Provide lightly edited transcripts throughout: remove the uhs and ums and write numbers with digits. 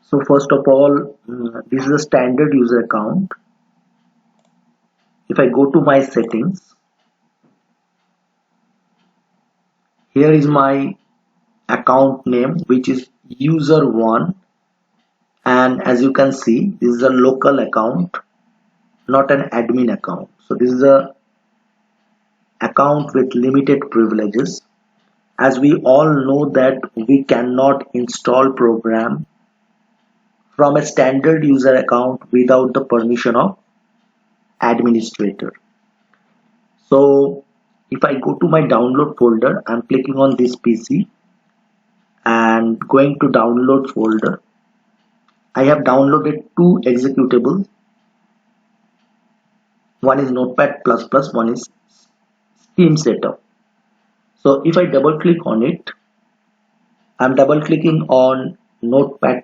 So first of all, this is a standard user account. If I go to my settings, here is my account name, which is user1, and as you can see, this is a local account, not an admin account. So this is a account with limited privileges. As we all know that we cannot install program from a standard user account without the permission of administrator. So if I go to my download folder, I'm clicking on this PC and going to download folder. I have downloaded two executables. One is Notepad++, one is Steam Setup. So if I double click on it, I'm double clicking on Notepad++.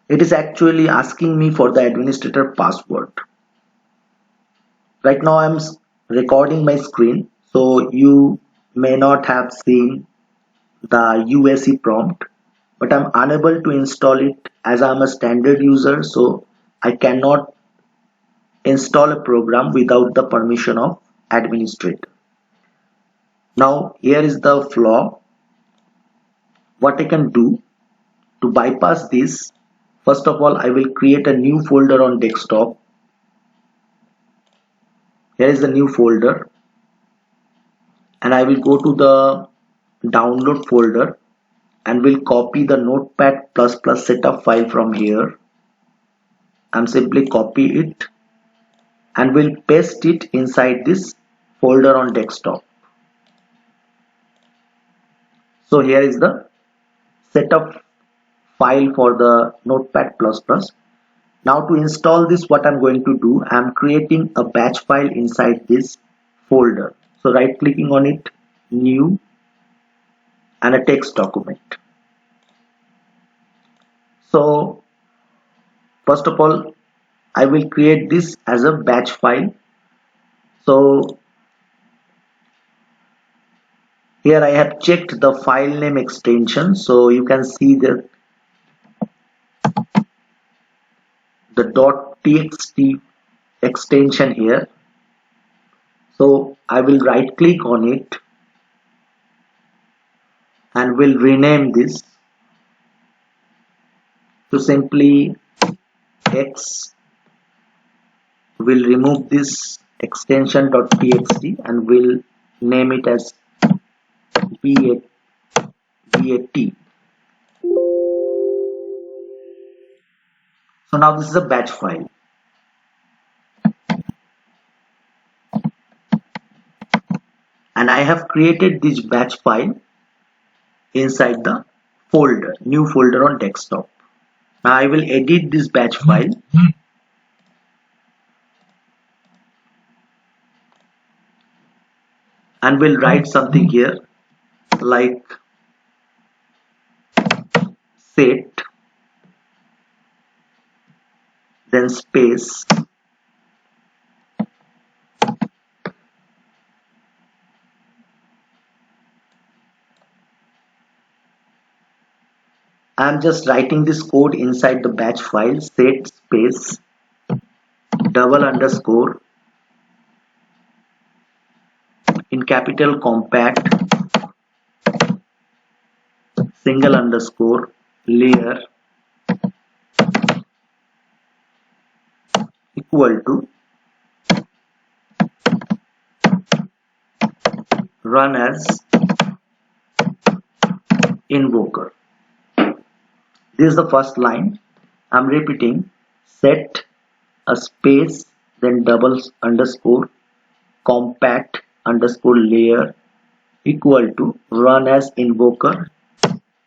It is actually asking me for the administrator password. Right now I'm recording my screen, so you may not have seen the UAC prompt, but I'm unable to install it as I'm a standard user, so I cannot install a program without the permission of administrator. Now here is the flaw. What I can do to bypass this, first of all I will create a new folder on desktop. Here is the new folder, and I will go to the download folder and will copy the Notepad++ setup file from here. I'm simply copy it and will paste it inside this folder on desktop. So here is the setup file for the Notepad++. Now to install this, what I'm going to do, I'm creating a batch file inside this folder. So right clicking on it, new, and a text document. So first of all, I will create this as a batch file. So here I have checked the file name extension, so you can see that the .txt extension here. So I will right click on it and will rename this to simply X. Will remove this extension .txt and will name it as BAT. So now this is a batch file. And I have created this batch file inside the folder, new folder on desktop. Now I will edit this batch file and will write something here like set, then space, I'm just writing this code inside the batch file, set space double underscore in capital compact single underscore layer equal to run as invoker. This is the first line. I'm repeating, set a space then double underscore compact underscore layer equal to run as invoker.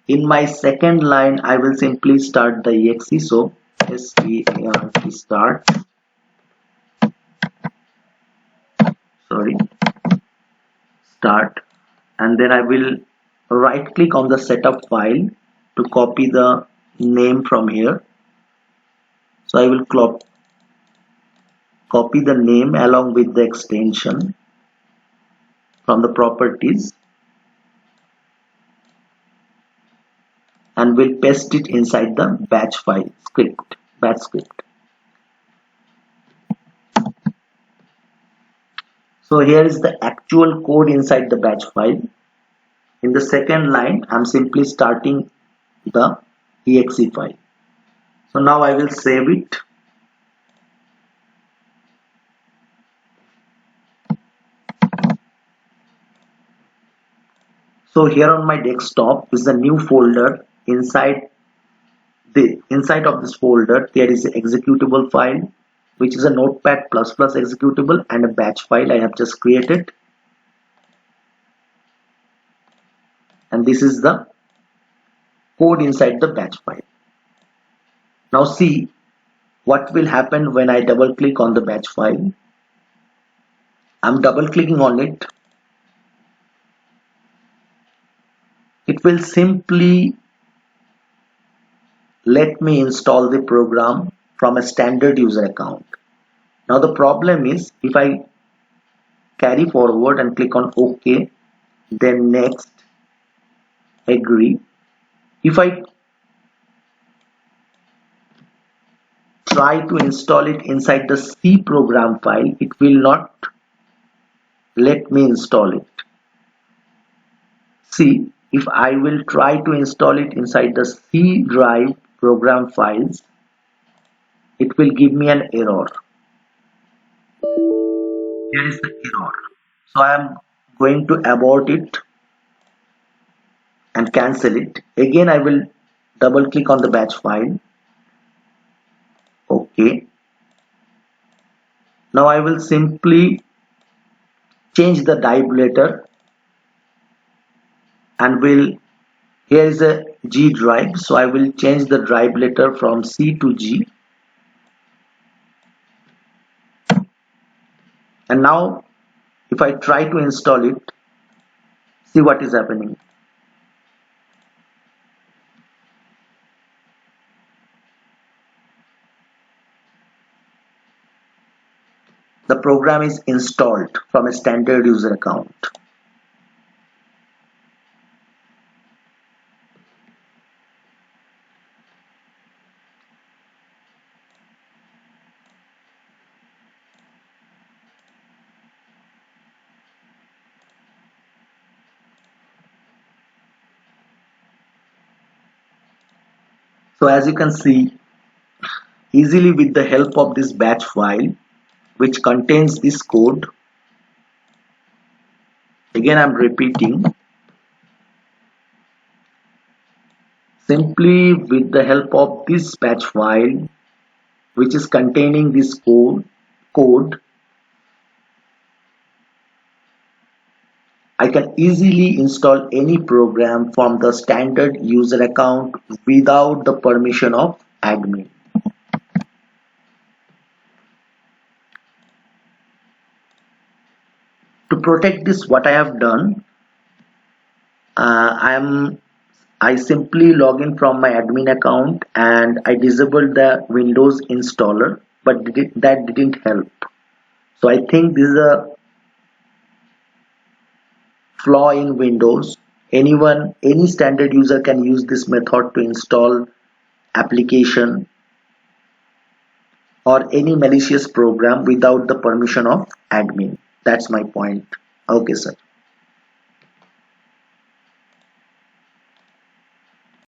In my second line I will simply start the exe, so start start, and then I will right click on the setup file to copy the name from here. So I will copy the name along with the extension from the properties and will paste it inside the batch script. So here is the actual code inside the batch file. In the second line, I'm simply starting the exe file. So now I will save it. So here on my desktop is a new folder. Inside of this folder there is an executable file, which is a notepad++ executable, and a batch file I have just created. And this is the code inside the batch file. Now see what will happen when I double click on the batch file. I'm double clicking on it. It will simply let me install the program from a standard user account. Now the problem is, if I carry forward and click on OK, then next, agree. If I try to install it inside the C program file, it will not let me install it. See, if I will try to install it inside the C drive program files, it will give me an error. Here is the error. So I am going to abort it and cancel it. Again, I will double click on the batch file. OK. Now I will simply change the drive letter and here is a G drive, so I will change the drive letter from C to G. And now if I try to install it, see what is happening. The program is installed from a standard user account. So as you can see, easily with the help of this batch file, which contains this code, again I'm repeating, simply with the help of this batch file, which is containing this code, I can easily install any program from the standard user account without the permission of admin. To protect this, what I have done, I simply log in from my admin account and I disabled the Windows installer, but that didn't help. So I think this is a flaw in Windows. Any standard user can use this method to install application or any malicious program without the permission of admin. That's my point. Okay, sir.